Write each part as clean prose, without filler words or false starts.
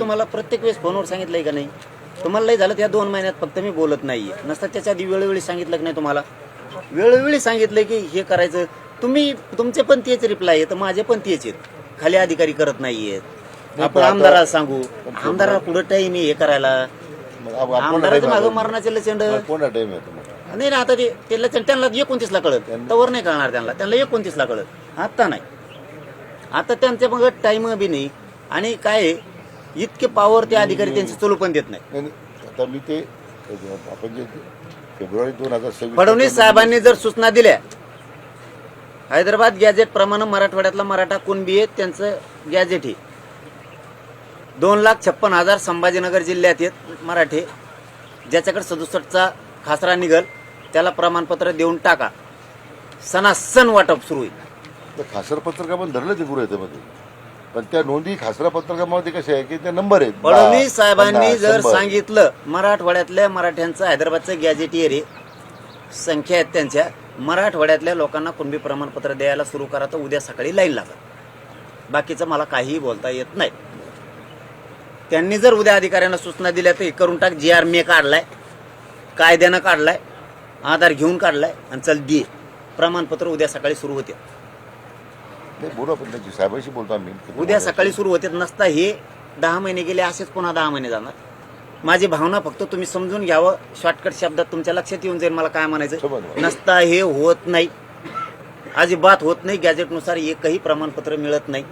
तुम्हाला प्रत्येक वेळेस फोनवर सांगितलंय का नाही? तुम्हाला लय झालं त्या 2 महिन्यात फक्त मी बोलत नाहीये, नसतं त्याच्या आधी वेळोवेळी सांगितलं की नाही तुम्हाला? वेळोवेळी सांगितलंय की हे करायचं. तुम्ही तुमचे पण तेच रिप्लाय आहेत, माझे पण तेच आहेत. खाली अधिकारी करत नाहीयेत. आपण आमदाराला सांगू, आमदाराला पुढे टाईम हे करायला. आमदाराचं मागं मरणाचे लचंड कोणा टाइम आहे तुम्हाला? नाही ना. आता ते लचंड त्यांना 29 ला कळत, तवर नाही कळणार त्यांना. त्यांना 29 ला कळत, आता नाही. आता त्यांच्या मग टाइम बी नाही. आणि काय इतके पॉवर ते अधिकारी त्यांचे चलू पण देत नाही. आता मी ते आपण जे फेब्रुवारी 2026 फडणवीस साहेबांनी जर सूचना दिल्या, हैदराबाद गॅजेट प्रमाणे मराठवाड्यातला मराठा कुणबी आहे त्यांचं गॅजेट हे 2,56,000 संभाजीनगर जिल्ह्यात आहेत मराठे. ज्याच्याकडे 67चा खासरा निघल त्याला प्रमाणपत्र देऊन टाका. सणासण वाटप सुरू होईल. तर खासर पत्रका पण धरलं ते गुरु मध्ये, पण त्या नोंदी खासरा पत्रकामध्ये कसे आहे की त्या नंबर आहेत. फडणवीस साहेबांनी जर 100. सांगितलं मराठवाड्यातल्या मराठ्यांचं हैदराबादचं गॅजेटियर आहे, संख्या आहेत त्यांच्या, मराठवाड्यातल्या लोकांना कुणबी प्रमाणपत्र द्यायला सुरू करा, तर उद्या सकाळी लाईन लागत. बाकीचं मला काहीही बोलता येत नाही. त्यांनी जर उद्या अधिकाऱ्यांना सूचना दिल्या तर हे करून टाक. GR मे काढलाय, कायद्यानं काढलाय, आधार घेऊन काढलाय आणि चल दे प्रमाणपत्र. उद्या सकाळी सुरू होते. बोलू आपण त्यांची साहेबांशी बोलतो आम्ही. उद्या सकाळी सुरू होते. नसता हे 10 महिने गेले, असेच पुन्हा 10 महिने जाणार. माझी भावना फक्त तुम्ही समजून घ्यावं. शॉर्टकट शब्दात तुमच्या लक्षात येऊन जाईल मला काय म्हणायचं. नसता हे होत नाही, अजिबात होत नाही. गॅजेटनुसार एकही प्रमाणपत्र मिळत नाही.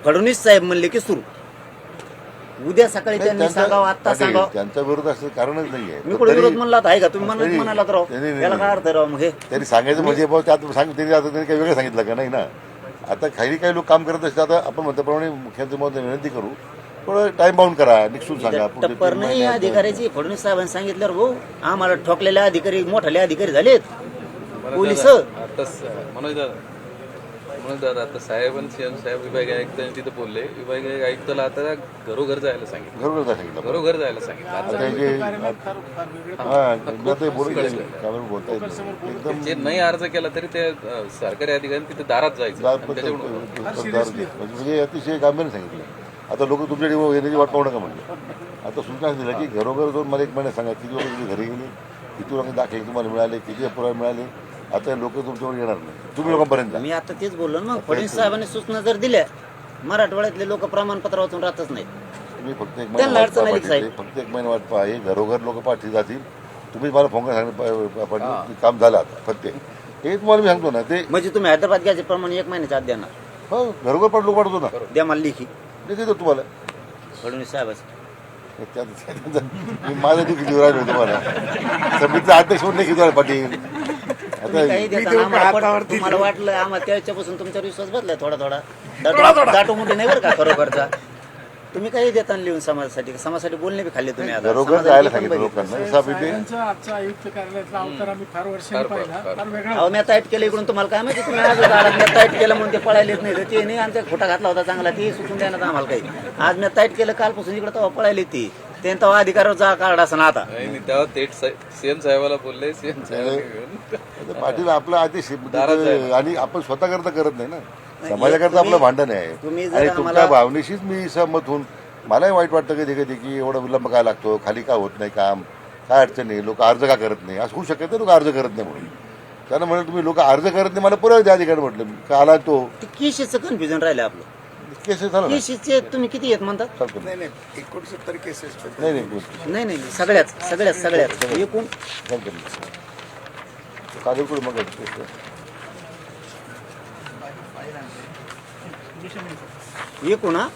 फडणवीस साहेब म्हणले की सुरू. उद्या सकाळी त्यांनी सांगावं, आता सांगावं. त्यांचा विरोध असं कारणच नाहीये. मी कुठे विरोध म्हणला आहे का? तुम्ही म्हणाला तर राव, याला काय अर्थ राव? मग हे त्यांनी सांगायचं म्हणजे त्यात त्यांनी काही वेगळं सांगितलं का? नाही ना. आता खाली काही लोक काम करत असतात. आता आपण म्हणल्याप्रमाणे मुख्यमंत्री महोदय विनंती करू, थोडं टाइम बाउंड करा, निक्षून सांगा. टप्पर नाही अधिकाऱ्याची. फडणवीस साहेबांनी सांगितल्यावर भाऊ आम्हाला ठोकलेले अधिकारी, मोठाले अधिकारी झालेत पोलीस. म्हणून दादा आता साहेब आणि सीएम साहेब विभागीय आयुक्तांनी तिथे बोलले. विभागीय आयुक्ताला आता घरोघर जायला सांगितलं. घरोघर सांगितलं. घरोघर जायला सांगितलं. जे नाही अर्ज केला तरी ते सरकारी अधिकारी तिथे दारात जायचं. म्हणजे अतिशय गांभीर्याने सांगितलं. आता लोक तुमच्याकडे येण्याची वाट पाहू नका म्हणलं. आता सूचना दिलं की घरोघर जाऊन मला 1 महिना सांगा किती लोक तुम्ही घरी गेले, किती लोक दाखले तुम्हाला मिळाले, किती पुरावे मिळाले. आता लोक तुमच्यावर येणार नाही, तुम्ही लोकांपर्यंत. मी आता तेच बोललो ना. फडणवीस साहेबांनी सूचना जर दिल्या, मराठवाड्यातले लोक प्रमाणपत्र वाचून राहतच नाही. तुम्ही फक्त 1 महिना वाट पहा. हे घरोघर लोक पाठी जातील. तुम्ही मला फोन करा काम झालं आता फक्त हे तुम्हाला मी सांगतो ना. ते म्हणजे तुम्ही हैदराबाद घ्यायचे प्रमाणे 1 महिन्याच्या आत देणार? हो, घरोघर लोक पाठवतो ना. द्या मला लिखी. देतो तुम्हाला फडणवीस साहेबांचं. मी माझं लिखित राहिलो तुम्हाला. समितीचा अध्यक्ष म्हणून लिखित पाटील. काही तुम्हाला वाटलं आम्हाला त्याच्यापासून तुमच्यावर विश्वास बदलाय थोडा दाटो मोठे नाही बरं का खरोखरचा. तुम्ही काही देता लिहून समाजासाठी. समाजासाठी बोलणे बी खाल्ले तुम्ही. आता घरोघर जायला सांगितलं लोकांना. मी टाईट केलं इकडून. तुम्हाला काय माहिती, तुम्ही आज मी टाईट केलं म्हणून ते पळायलेच नाही. ते नाही आमच्या खोटा घातला होता चांगला, ते सुचून द्यायला आम्हाला काही. आज मी टाईट केलं कालपासून इकडे तेव्हा पळायले ती. ते तेव्हा अधिकारावर जा काढा असं ना. आता तेव्हा थेट सीएम साहेबाला बोलले. सीएम साहेब पाटील आपला आदेश आणि आपण स्वतः करता करत नाही ना. समाजाकरता आपलं भांडण आहे. आणि तुमच्या भावनेशीच मी सहमत होऊन मलाही वाईट वाटतं कधी कधी की एवढा विलंब काय लागतो, खाली का होत नाही काम, काय अडचण नाही, लोक अर्ज का करत नाही. असं होऊ शकत नाही लोक अर्ज करत नाही म्हणून. त्यानं म्हणलं तुम्ही लोक अर्ज करत नाही, मला पुरावे द्या अधिकारी. म्हटलं का आला तो केसेसचं कन्फ्युजन राहिलं आपलं. केसेस झालं केसेसचे तुम्ही किती आहेत म्हणतात? नाही 69 केसेस. नाही सगळ्यात एकूण कागलकडे मग एकूण हा